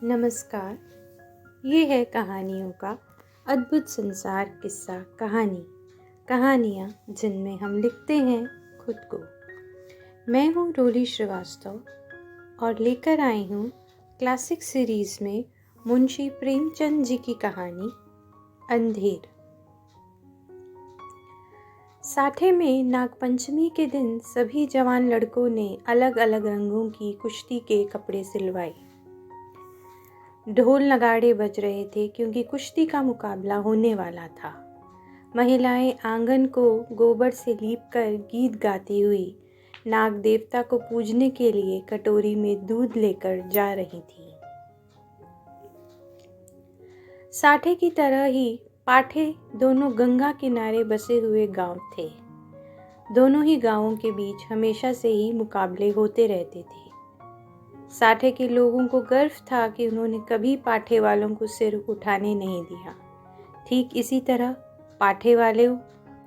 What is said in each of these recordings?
नमस्कार। ये है कहानियों का अद्भुत संसार किस्सा कहानी। कहानियाँ जिनमें हम लिखते हैं खुद को। मैं हूँ रोली श्रीवास्तव और लेकर आई हूँ क्लासिक सीरीज़ में मुंशी प्रेमचंद जी की कहानी अंधेर। साठे में नागपंचमी के दिन सभी जवान लड़कों ने अलग अलग रंगों की कुश्ती के कपड़े सिलवाए। ढोल नगाड़े बज रहे थे क्योंकि कुश्ती का मुकाबला होने वाला था। महिलाएं आंगन को गोबर से लीपकर गीत गाती हुई नाग देवता को पूजने के लिए कटोरी में दूध लेकर जा रही थी। साठे की तरह ही पाठे दोनों गंगा किनारे बसे हुए गांव थे। दोनों ही गांवों के बीच हमेशा से ही मुकाबले होते रहते थे। साठे के लोगों को गर्व था कि उन्होंने कभी पाठे वालों को सिर उठाने नहीं दिया। ठीक इसी तरह पाठे वालों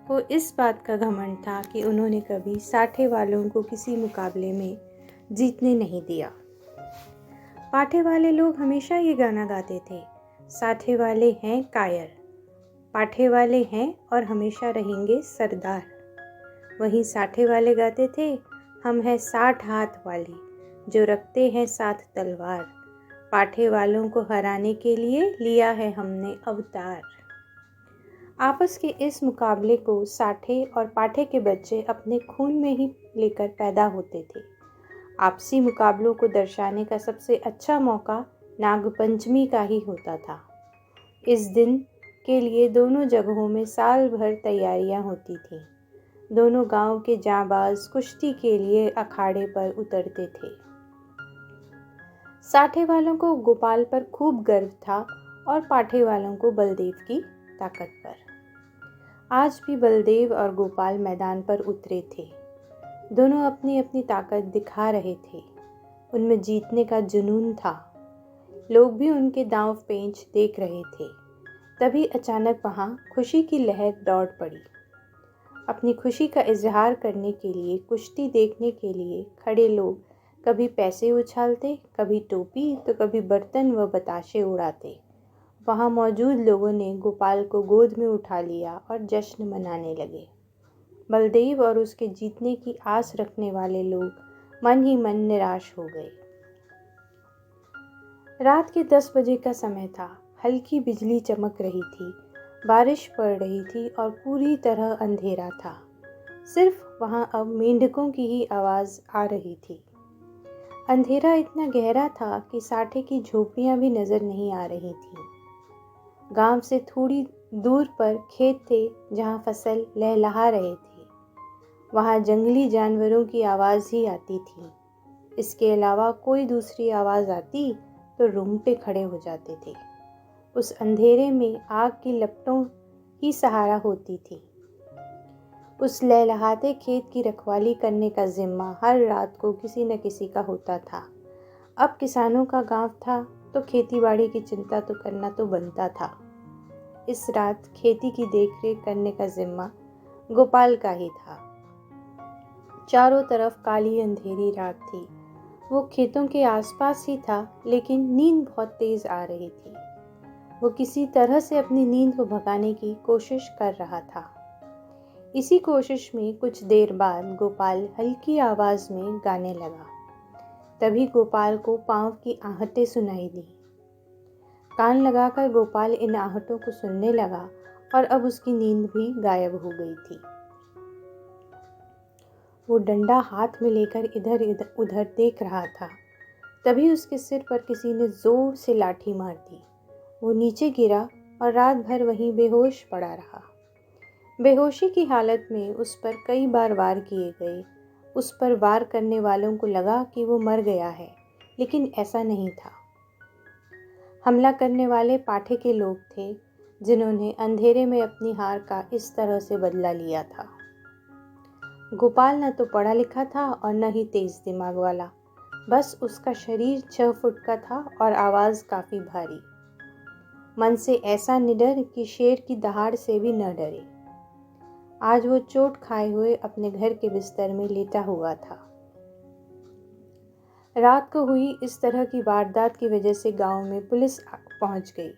को इस बात का घमंड था कि उन्होंने कभी साठे वालों को किसी मुकाबले में जीतने नहीं दिया। पाठे वाले लोग हमेशा ये गाना गाते थे, साठे वाले हैं कायर, पाठे वाले हैं और हमेशा रहेंगे सरदार। वहीं साठे वाले गाते थे, हम हैं 60 हाथ वाले जो रखते हैं 7 तलवार, पाठे वालों को हराने के लिए लिया है हमने अवतार। आपस के इस मुकाबले को साठे और पाठे के बच्चे अपने खून में ही लेकर पैदा होते थे। आपसी मुकाबलों को दर्शाने का सबसे अच्छा मौका नागपंचमी का ही होता था। इस दिन के लिए दोनों जगहों में साल भर तैयारियां होती थीं। दोनों गांव के जांबाज कुश्ती के लिए अखाड़े पर उतरते थे। साठे वालों को गोपाल पर खूब गर्व था और पाठे वालों को बलदेव की ताकत पर। आज भी बलदेव और गोपाल मैदान पर उतरे थे। दोनों अपनी अपनी ताकत दिखा रहे थे। उनमें जीतने का जुनून था। लोग भी उनके दांव पेंच देख रहे थे। तभी अचानक वहां खुशी की लहर दौड़ पड़ी। अपनी खुशी का इजहार करने के लिए कुश्ती देखने के लिए खड़े लोग कभी पैसे उछालते, कभी टोपी तो कभी बर्तन व बताशे उड़ाते। वहां मौजूद लोगों ने गोपाल को गोद में उठा लिया और जश्न मनाने लगे। बलदेव और उसके जीतने की आस रखने वाले लोग मन ही मन निराश हो गए। रात के 10 बजे का समय था। हल्की बिजली चमक रही थी, बारिश पड़ रही थी और पूरी तरह अंधेरा था। सिर्फ वहां अब मेंढकों की ही आवाज़ आ रही थी। अंधेरा इतना गहरा था कि साठे की झोपड़ियां भी नजर नहीं आ रही थीं। गांव से थोड़ी दूर पर खेत थे जहां फसल लहलहा रहे थे। वहां जंगली जानवरों की आवाज़ ही आती थी। इसके अलावा कोई दूसरी आवाज़ आती तो रोंगटे खड़े हो जाते थे। उस अंधेरे में आग की लपटों ही सहारा होती थी। उस लहलहाते खेत की रखवाली करने का जिम्मा हर रात को किसी न किसी का होता था। अब किसानों का गांव था तो खेतीबाड़ी की चिंता तो करना तो बनता था। इस रात खेती की देखरेख करने का जिम्मा गोपाल का ही था। चारों तरफ काली अंधेरी रात थी। वो खेतों के आसपास ही था, लेकिन नींद बहुत तेज आ रही थी। वो किसी तरह से अपनी नींद को भगाने की कोशिश कर रहा था। इसी कोशिश में कुछ देर बाद गोपाल हल्की आवाज में गाने लगा। तभी गोपाल को पांव की आहटें सुनाई दी। कान लगाकर गोपाल इन आहटों को सुनने लगा और अब उसकी नींद भी गायब हो गई थी। वो डंडा हाथ में लेकर इधर उधर देख रहा था। तभी उसके सिर पर किसी ने जोर से लाठी मार दी। वो नीचे गिरा और रात भर वहीं बेहोश पड़ा रहा। बेहोशी की हालत में उस पर कई बार वार किए गए। उस पर वार करने वालों को लगा कि वो मर गया है, लेकिन ऐसा नहीं था। हमला करने वाले पाठे के लोग थे, जिन्होंने अंधेरे में अपनी हार का इस तरह से बदला लिया था। गोपाल न तो पढ़ा लिखा था और न ही तेज दिमाग वाला। बस उसका शरीर 6 फुट का था और आवाज़ काफ़ी भारी। मन से ऐसा निडर कि शेर की दहाड़ से भी न डरे। आज वो चोट खाए हुए अपने घर के बिस्तर में लेटा हुआ था। रात को हुई इस तरह की वारदात की वजह से गांव में पुलिस पहुंच गई।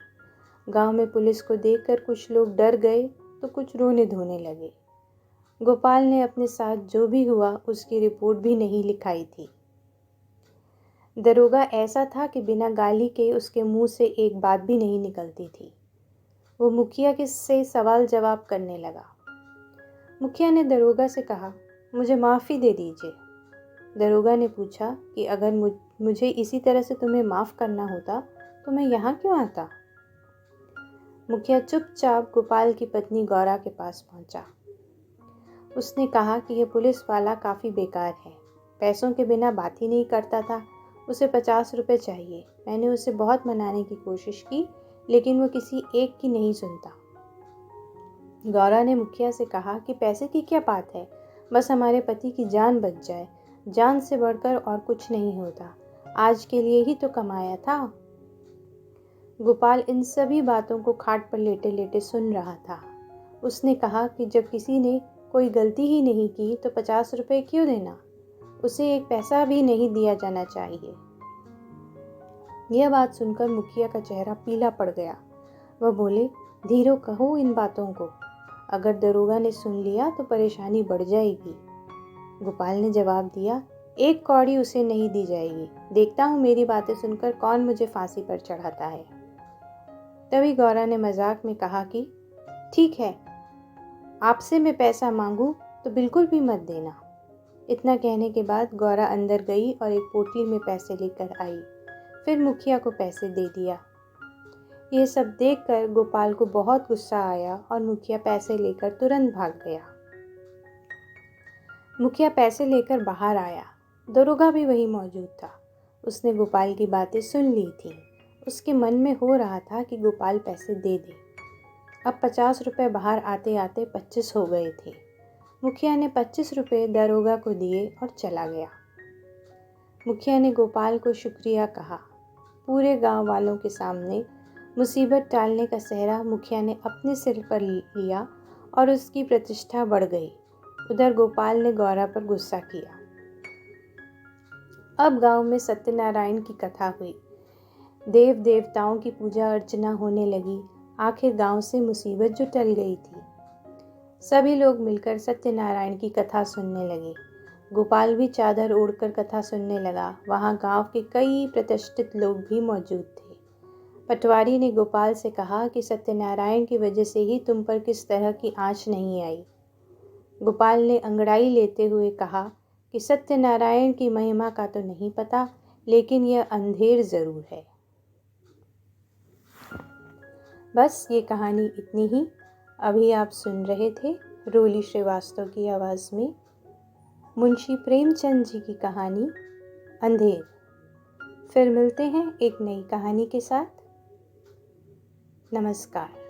गांव में पुलिस को देखकर कुछ लोग डर गए तो कुछ रोने धोने लगे। गोपाल ने अपने साथ जो भी हुआ उसकी रिपोर्ट भी नहीं लिखाई थी। दरोगा ऐसा था कि बिना गाली के उसके मुंह से एक बात भी नहीं निकलती थी। वो मुखिया से सवाल जवाब करने लगा। मुखिया ने दरोगा से कहा, मुझे माफ़ी दे दीजिए। दरोगा ने पूछा कि अगर मुझे इसी तरह से तुम्हें माफ़ करना होता तो मैं यहाँ क्यों आता। मुखिया चुपचाप गोपाल की पत्नी गौरा के पास पहुँचा। उसने कहा कि यह पुलिस वाला काफ़ी बेकार है, पैसों के बिना बात ही नहीं करता था, उसे 50 रुपये चाहिए। मैंने उसे बहुत मनाने की कोशिश की लेकिन वो किसी एक की नहीं सुनता। गौरा ने मुखिया से कहा कि पैसे की क्या बात है, बस हमारे पति की जान बच जाए, जान से बढ़कर और कुछ नहीं होता, आज के लिए ही तो कमाया था। गोपाल इन सभी बातों को खाट पर लेटे लेटे सुन रहा था। उसने कहा कि जब किसी ने कोई गलती ही नहीं की तो 50 रुपये क्यों देना, उसे एक पैसा भी नहीं दिया जाना चाहिए। यह बात सुनकर मुखिया का चेहरा पीला पड़ गया। वह बोले, धीरो कहो इन बातों को, अगर दरोगा ने सुन लिया तो परेशानी बढ़ जाएगी। गोपाल ने जवाब दिया, एक कौड़ी उसे नहीं दी जाएगी, देखता हूँ मेरी बातें सुनकर कौन मुझे फांसी पर चढ़ाता है। तभी गौरा ने मजाक में कहा कि ठीक है, आपसे मैं पैसा मांगूं तो बिल्कुल भी मत देना। इतना कहने के बाद गौरा अंदर गई और एक पोटली में पैसे लेकर आई, फिर मुखिया को पैसे दे दिया। ये सब देखकर गोपाल को बहुत गुस्सा आया और मुखिया पैसे लेकर तुरंत भाग गया। मुखिया पैसे लेकर बाहर आया। दरोगा भी वहीं मौजूद था। उसने गोपाल की बातें सुन ली थी। उसके मन में हो रहा था कि गोपाल पैसे दे दे। अब 50 रुपये बाहर आते आते 25 हो गए थे। मुखिया ने 25 रुपये दरोगा को दिए और चला गया। मुखिया ने गोपाल को शुक्रिया कहा। पूरे गांव वालों के सामने मुसीबत टालने का सहरा मुखिया ने अपने सिर पर लिया और उसकी प्रतिष्ठा बढ़ गई। उधर गोपाल ने गौरा पर गुस्सा किया। अब गांव में सत्यनारायण की कथा हुई। देव देवताओं की पूजा अर्चना होने लगी। आखिर गांव से मुसीबत जो टल गई थी। सभी लोग मिलकर सत्यनारायण की कथा सुनने लगे। गोपाल भी चादर ओढ़कर कथा सुनने लगा। वहां गांव के कई प्रतिष्ठित लोग भी मौजूद थे। पटवारी ने गोपाल से कहा कि सत्यनारायण की वजह से ही तुम पर किस तरह की आँच नहीं आई। गोपाल ने अंगड़ाई लेते हुए कहा कि सत्यनारायण की महिमा का तो नहीं पता, लेकिन यह अंधेर ज़रूर है। बस ये कहानी इतनी ही। अभी आप सुन रहे थे रोली श्रीवास्तव की आवाज़ में मुंशी प्रेमचंद जी की कहानी अंधेर। फिर मिलते हैं एक नई कहानी के साथ। नमस्कार।